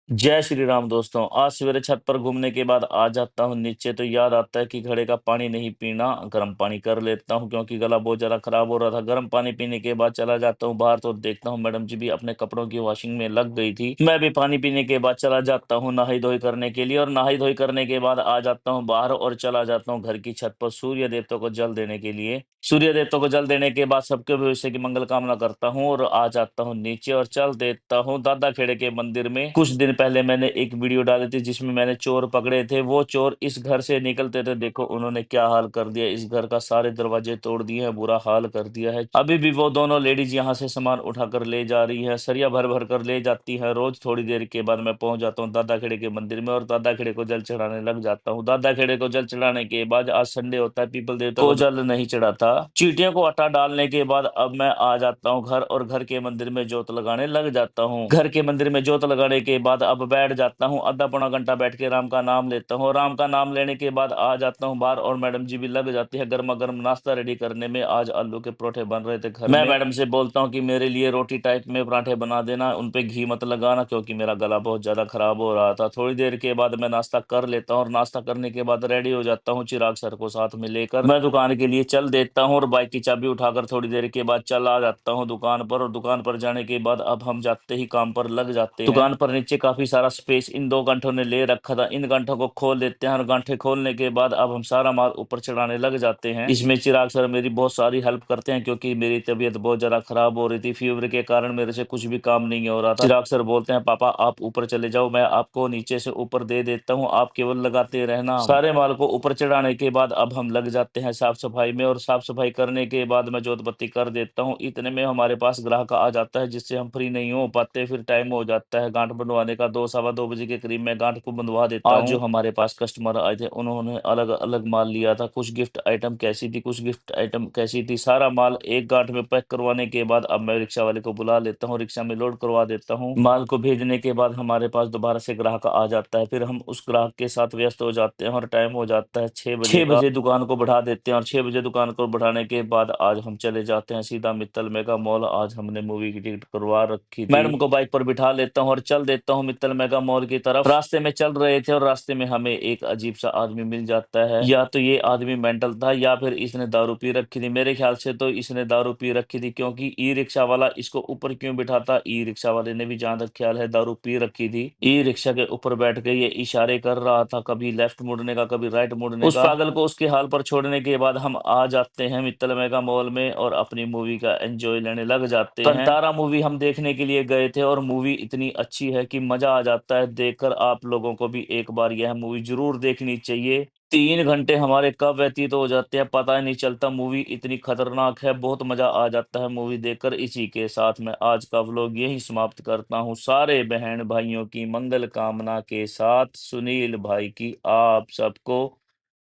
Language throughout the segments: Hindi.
जय श्री राम दोस्तों। आज सवेरे छत पर घूमने के बाद आ जाता हूँ नीचे तो याद आता है कि घड़े का पानी नहीं पीना, गर्म पानी कर लेता हूँ क्योंकि गला बहुत ज़्यादा खराब हो रहा था। गर्म पानी पीने के बाद चला जाता हूँ बाहर तो देखता हूँ मैडम जी भी अपने कपड़ों की वॉशिंग में लग गई थी। मैं भी पानी पीने के बाद चला जाता हूँ नहाई धोई करने के लिए और नहाई धोई करने के बाद आ जाता हूँ बाहर और चला जाता हूँ घर की छत पर सूर्य देवता को जल देने के लिए। सूर्य देवता को जल देने के बाद सबके भविष्य की मंगल कामना करता हूँ और आ जाता हूँ नीचे और चल देता हूँ दादा खेड़े के मंदिर में। कुछ दिन पहले मैंने एक वीडियो डाली थी जिसमें मैंने चोर पकड़े थे। वो चोर इस घर से निकलते थे, देखो उन्होंने क्या हाल कर दिया। इस घर का सारे दरवाजे तोड़ दिए हैं, बुरा हाल कर दिया है। अभी भी वो दोनों लेडीज यहाँ से सामान उठाकर ले जा रही है, सरिया भर भर कर ले जाती है। रोज थोड़ी देर के बाद मैं पहुंच जाता हूँ दादा खेड़े के मंदिर में और दादा खेड़े को जल चढ़ाने लग जाता हूँ। दादा खेड़े को जल चढ़ाने के बाद आज संडे होता है, पीपल देवता को जल नहीं चढ़ा था। चींटियों को आटा डालने के बाद अब मैं आ जाता हूँ घर और घर के मंदिर में जोत लगाने लग जाता हूँ। घर के मंदिर में जोत लगाने के बाद अब बैठ जाता हूँ, आधा पौना घंटा बैठ के राम का नाम लेता हूँ। राम का नाम लेने के बाद आ जाता हूँ बाहर और मैडम जी भी लग जाती है गर्मा गर्म नाश्ता रेडी करने में। आज आलू के परोठे बन रहे थे घर में। मैं मैडम से बोलता हूँ कि मेरे लिए रोटी टाइप में पराठे बना देना, उनपे घी मत लगाना क्योंकि मेरा गला बहुत ज्यादा खराब हो रहा था। थोड़ी देर के बाद मैं नाश्ता कर लेता हूँ और नाश्ता करने के बाद रेडी हो जाता हूँ। चिराग सर को साथ में लेकर मैं दुकान के लिए चल देता हूँ और बाइक की चाबी उठाकर थोड़ी देर के बाद चल आ जाता हूँ दुकान पर। और दुकान पर जाने के बाद अब हम जाते ही काम पर लग जाते हैं। दुकान पर नीचे काफी सारा स्पेस इन दो गंठों ने ले रखा था, इन गंठों को खोल देते हैं और गंठे खोलने के बाद अब हम सारा माल ऊपर चढ़ाने लग जाते हैं। इसमें चिराग सर मेरी बहुत सारी हेल्प करते हैं क्योंकि मेरी तबीयत बहुत ज्यादा खराब हो रही थी। फीवर के कारण मेरे से कुछ भी काम नहीं हो रहा था। चिराग सर बोलते हैं पापा आप ऊपर चले जाओ, मैं आपको नीचे से ऊपर दे देता हूँ, आप केवल लगाते रहना। सारे माल को ऊपर चढ़ाने के बाद अब हम लग जाते हैं साफ सफाई में और साफ सफाई करने के बाद मैं जोत बत्ती कर देता हूँ। इतने में हमारे पास ग्राहक आ जाता है जिससे हम फ्री नहीं हो पाते, फिर टाइम हो जाता है गांठ बंधवाने का। 2 सवा 2 बजे के करीब मैं गांठ को बंधवा देता हूँ। आज जो हमारे पास कस्टमर आए थे उन्होंने अलग अलग माल लिया था, कुछ गिफ्ट आइटम कैसी थी, कुछ गिफ्ट आइटम कैसी थी। सारा माल एक गांठ में पैक करवाने के बाद अब मैं रिक्शा वाले को बुला लेता हूँ, रिक्शा में लोड करवा देता हूँ। माल को भेजने के बाद हमारे पास दोबारा से ग्राहक आ जाता है, फिर हम उस ग्राहक के साथ व्यस्त हो जाते हैं और टाइम हो जाता है 6 बजे। 6 बजे दुकान को बढ़ा देते हैं और 6 बजे दुकान को बढ़ाने के बाद आज हम चले जाते हैं सीधा मित्तल मेगा मॉल। आज हमने मूवी की टिकट करवा रखी थी। मैडम को बाइक पर बिठा लेता हूँ और चल देता हूँ मित्तल मेगा मॉल की तरफ। रास्ते में चल रहे थे और रास्ते में हमें एक अजीब सा आदमी मिल जाता है। या तो ये आदमी मेंटल था या फिर इसने दारू पी रखी थी। मेरे ख्याल से तो इसने दारू पी रखी थी क्योंकि ई रिक्शा वाला इसको ऊपर क्यों बिठाता। ई रिक्शा वाले ने भी जहां तक ख्याल है दारू पी रखी थी। ई रिक्शा के ऊपर बैठ के ये इशारे कर रहा था, कभी लेफ्ट मुड़ने का कभी राइट मुड़ने का। उस पागल को उसके हाल पर छोड़ने के बाद हम आ जाते हैं मित्तल मेगा मॉल में और अपनी मूवी का एंजॉय लेने लग जाते हैं। कंतारा मूवी हम देखने के लिए गए थे और मूवी इतनी अच्छी है कि मजा आ जाता है देखकर। आप लोगों को भी एक बार यह मूवी जरूर देखनी चाहिए। 3 घंटे हमारे कब व्यतीत हो जाते हैं पता ही नहीं चलता, मूवी इतनी खतरनाक है, बहुत मजा आ जाता है मूवी देखकर। इसी के साथ मैं आज का व्लॉग यही समाप्त करता हूँ, सारे बहन भाइयों की मंगल कामना के साथ। सुनील भाई की आप सबको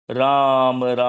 राम राम।